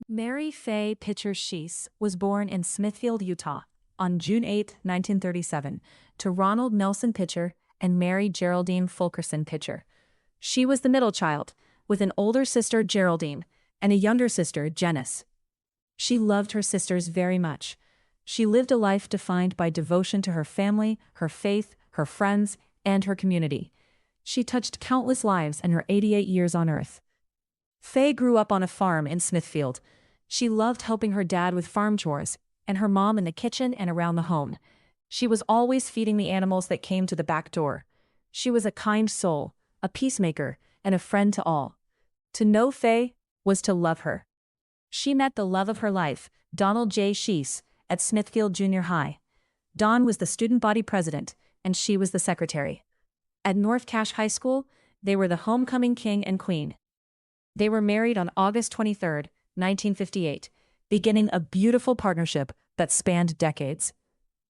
Mary Faye Pitcher Schiess was born in Smithfield, Utah, on June 8, 1937, to Ronald Nelson Pitcher and Mary Geraldine Fulkerson Pitcher. She was the middle child, with an older sister, Geraldine, and a younger sister, Janice. She loved her sisters very much. She lived a life defined by devotion to her family, her faith, her friends, and her community. She touched countless lives in her 88 years on earth. Faye grew up on a farm in Smithfield. She loved helping her dad with farm chores, and her mom in the kitchen and around the home. She was always feeding the animals that came to the back door. She was a kind soul, a peacemaker, and a friend to all. To know Faye was to love her. She met the love of her life, Donald J. Schiess, at Smithfield Junior High. Don was the student body president, and she was the secretary. At North Cache High School, they were the homecoming king and queen. They were married on August 23, 1958, beginning a beautiful partnership that spanned decades.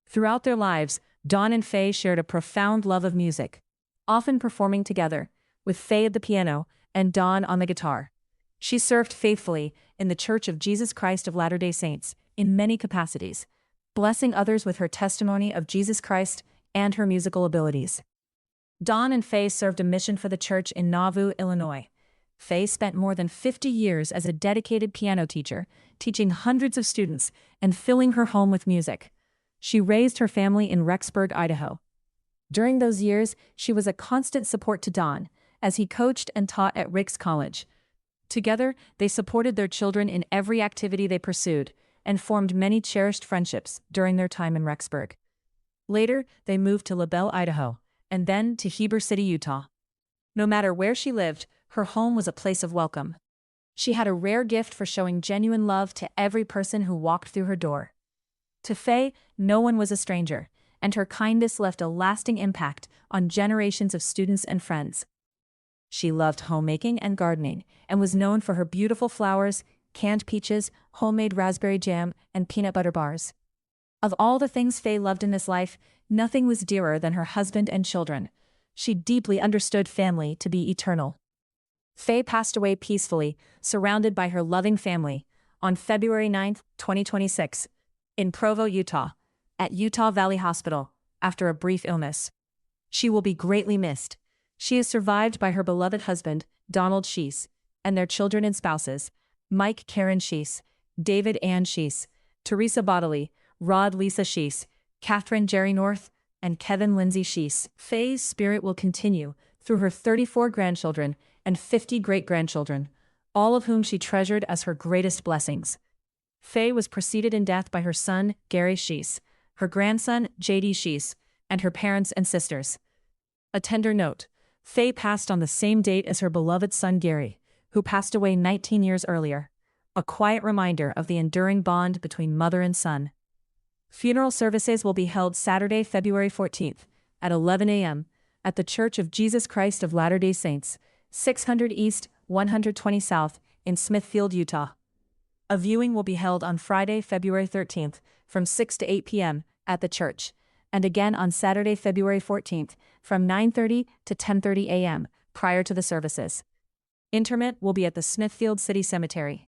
Throughout their lives, Don and Faye shared a profound love of music, often performing together, with Faye at the piano and Don on the guitar. She served faithfully in the Church of Jesus Christ of Latter-day Saints in many capacities, blessing others with her testimony of Jesus Christ and her musical abilities. Don and Faye served a mission for the church in Nauvoo, Illinois. Faye spent more than 50 years as a dedicated piano teacher, teaching hundreds of students and filling her home with music. She raised her family in Rexburg, Idaho. During those years, she was a constant support to Don, as he coached and taught at Ricks College. Together, they supported their children in every activity they pursued, and formed many cherished friendships during their time in Rexburg. Later, they moved to LaBelle, Idaho, and then to Heber City, Utah. No matter where she lived, her home was a place of welcome. She had a rare gift for showing genuine love to every person who walked through her door. To Faye, no one was a stranger, and her kindness left a lasting impact on generations of students and friends. She loved homemaking and gardening, and was known for her beautiful flowers, canned peaches, homemade raspberry jam, and peanut butter bars. Of all the things Faye loved in this life, nothing was dearer than her husband and children. She deeply understood family to be eternal. Faye passed away peacefully, surrounded by her loving family, on February 9, 2026, in Provo, Utah, at Utah Valley Hospital, after a brief illness. She will be greatly missed. She is survived by her beloved husband, Donald Schiess, and their children and spouses, Mike Karen Schiess, David Ann Schiess, Teresa Bodley, Rod Lisa Schiess, Catherine Jerry North, and Kevin Lindsay Schiess. Faye's spirit will continue through her 34 grandchildren and 50 great-grandchildren, all of whom she treasured as her greatest blessings. Faye was preceded in death by her son, Gary Schiess, her grandson, J.D. Schiess, and her parents and sisters. A tender note: Faye passed on the same date as her beloved son Gary, who passed away 19 years earlier. A quiet reminder of the enduring bond between mother and son. Funeral services will be held Saturday, February 14th, at 11 a.m., at the Church of Jesus Christ of Latter-day Saints, 600 East, 120 South, in Smithfield, Utah. A viewing will be held on Friday, February 13th, from 6 to 8 p.m., at the church, and again on Saturday, February 14th, from 9:30 to 10:30 a.m., prior to the services. Interment will be at the Smithfield City Cemetery.